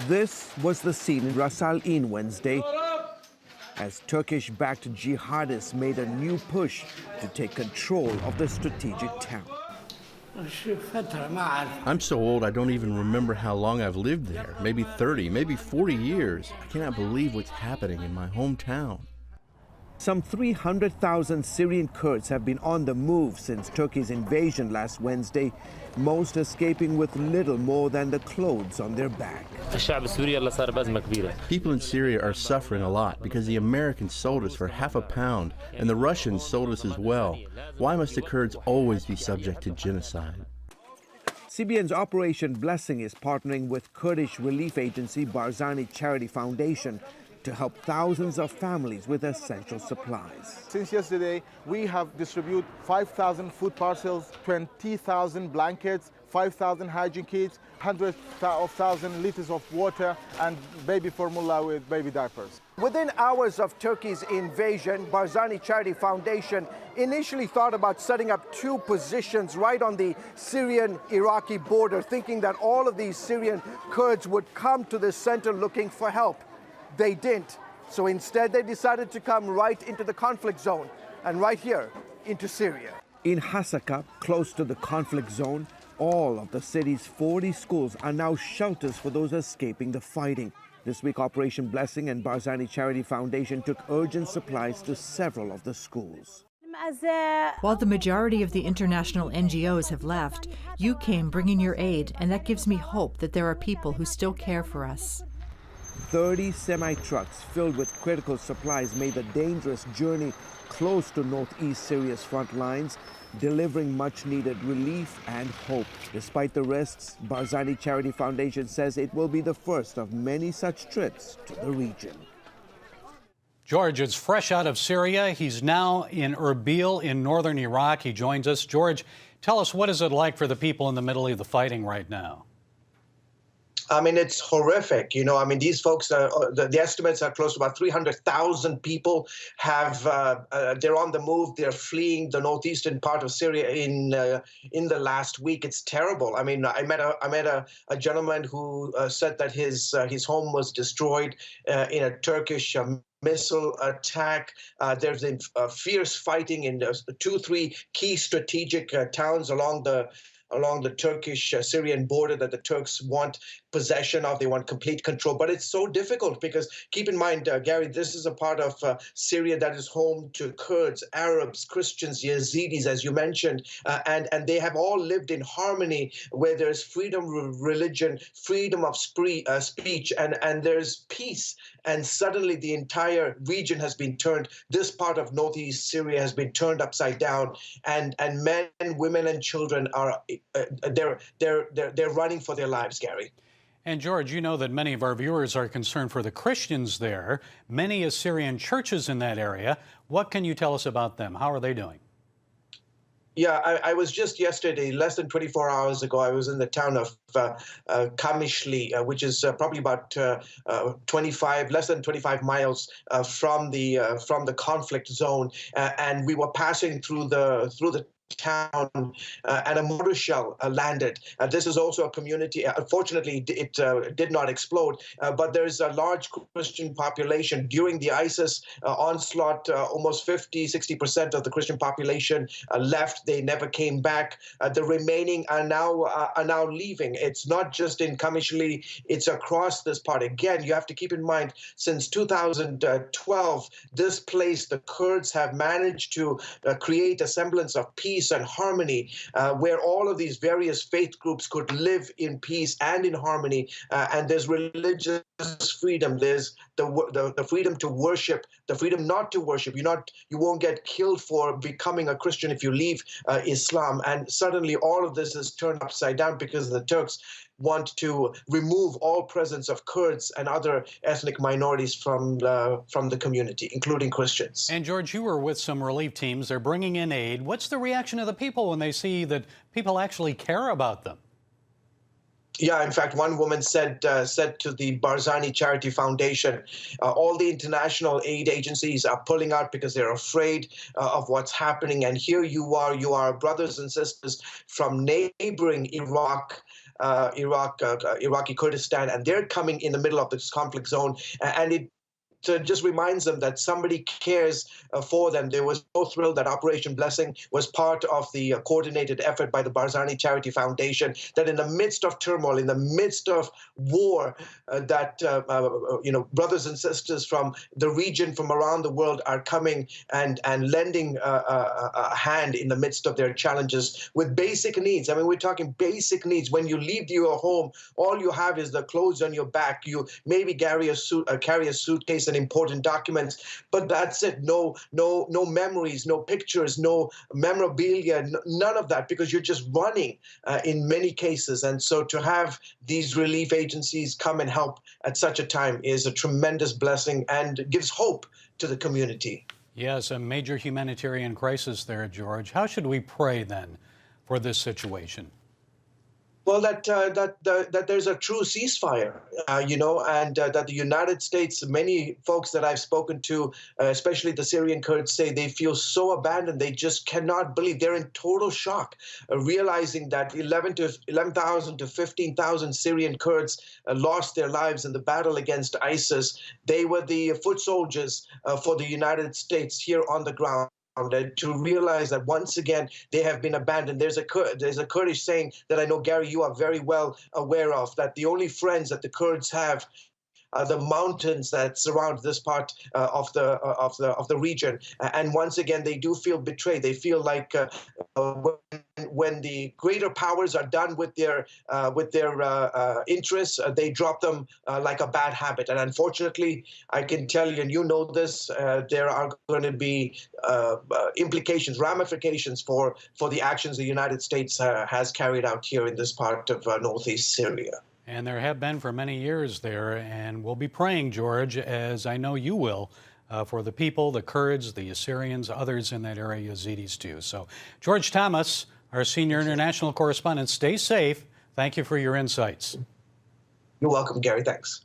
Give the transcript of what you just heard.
This was the scene in Ras Al Ain Wednesday as Turkish-backed jihadists made a new push to take control of the strategic town. I'm so old I don't even remember how long I've lived there. Maybe 30, maybe 40 years. I cannot believe what's happening in my hometown. Some 300,000 Syrian Kurds have been on the move since Turkey's invasion last Wednesday, most escaping with little more than the clothes on their back. People in Syria are suffering a lot because the Americans sold us for £0.50 and the Russians sold us as well. Why must the Kurds always be subject to genocide? CBN's Operation Blessing is partnering with Kurdish relief agency Barzani Charity Foundation to help thousands of families with essential supplies. Since yesterday, we have distributed 5,000 food parcels, 20,000 blankets, 5,000 hygiene kits, hundreds of thousands liters of water, and baby formula with baby diapers. Within hours of Turkey's invasion, Barzani Charity Foundation initially thought about setting up 2 positions right on the Syrian-Iraqi border, thinking that all of these Syrian Kurds would come to the center looking for help. They didn't. So instead, they decided to come right into the conflict zone and right here into Syria. In Hasaka, close to the conflict zone, all of the city's 40 schools are now shelters for those escaping the fighting. This week, Operation Blessing and Barzani Charity Foundation took urgent supplies to several of the schools. While the majority of the international NGOs have left, you came bringing your aid, and that gives me hope that there are people who still care for us. 30 semi-trucks filled with critical supplies made the dangerous journey close to northeast Syria's front lines, delivering much-needed relief and hope. Despite the risks, Barzani Charity Foundation says it will be the first of many such trips to the region. George is fresh out of Syria. He's now in Erbil in northern Iraq. He joins us. George, tell us, what is it like for the people in the middle of the fighting right now? I mean, it's horrific. You know, I mean, these folks, the estimates are close to about 300,000 people they're on the move. They're fleeing the northeastern part of Syria in the last week. It's terrible. I mean, I met a gentleman who said that his home was destroyed in a Turkish missile attack. There's been fierce fighting in 2-3 key strategic towns along the Turkish-Syrian border that the Turks want possession of. They want complete control. But it's so difficult because, keep in mind, Gary, this is a part of Syria that is home to Kurds, Arabs, Christians, Yazidis, as you mentioned, and they have all lived in harmony where there's freedom of religion, freedom of speech, and there's peace. And suddenly the entire region has been turned. This part of northeast Syria has been turned upside down, and men, women, and children are they're running for their lives, Gary. And George, you know that many of our viewers are concerned for the Christians there, many Assyrian churches in that area. What can you tell us about them? How are they doing? Yeah, I was just yesterday, less than 24 hours ago, I was in the town of Kamishli, which is probably about less than 25 miles from the conflict zone, and we were passing through the town and a mortar shell landed. This is also a community. Unfortunately, it did not explode, but there is a large Christian population. During the ISIS onslaught, almost 50–60% of the Christian population left. They never came back. The remaining are now leaving. It's not just in Kamishli, it's across this part. Again, you have to keep in mind, since 2012, this place, the Kurds have managed to create a semblance of peace and harmony, where all of these various faith groups could live in peace and in harmony. And there's religious freedom. There's the freedom to worship, the freedom not to worship. You won't get killed for becoming a Christian if you leave Islam. And suddenly all of this is turned upside down because the Turks want to remove all presence of Kurds and other ethnic minorities from the community, including Christians. And George, you were with some relief teams. They're bringing in aid. What's the reaction of the people when they see that people actually care about them? Yeah, in fact, one woman said to the Barzani Charity Foundation, all the international aid agencies are pulling out because they're afraid of what's happening. And here you are brothers and sisters from neighboring Iraq, Iraqi Kurdistan, and they're coming in the middle of this conflict zone, and it just reminds them that somebody cares for them. They were so thrilled that Operation Blessing was part of the coordinated effort by the Barzani Charity Foundation, that in the midst of turmoil, in the midst of war, brothers and sisters from the region, from around the world, are coming and lending a hand in the midst of their challenges with basic needs. I mean, we're talking basic needs. When you leave your home, all you have is the clothes on your back. You maybe carry a suitcase and important documents, but that's it. No memories, no pictures, no memorabilia, none of that, because you're just running in many cases. And so to have these relief agencies come and help at such a time is a tremendous blessing and gives hope to the community. Yes, a major humanitarian crisis there, George. How should we pray then for this situation? Well, that there's a true ceasefire, and that the United States, many folks that I've spoken to, especially the Syrian Kurds, say they feel so abandoned. They just cannot believe. They're in total shock, realizing that 11,000 to 15,000 Syrian Kurds lost their lives in the battle against ISIS. They were the foot soldiers for the United States here on the ground. To realize that once again they have been abandoned. There's a Kurdish saying that I know, Gary, you are very well aware of, that the only friends that the Kurds have are the mountains that surround this part of the region. And once again, they do feel betrayed. They feel like when the greater powers are done with their interests, they drop them like a bad habit. And unfortunately, I can tell you, and you know this, there are going to be implications, ramifications for the actions the United States has carried out here in this part of northeast Syria. And there have been for many years there, and we'll be praying, George, as I know you will, for the people, the Kurds, the Syrians, others in that area, Yazidis too. So, George Thomas, our senior international correspondent, stay safe. Thank you for your insights. You're welcome, Gary. Thanks.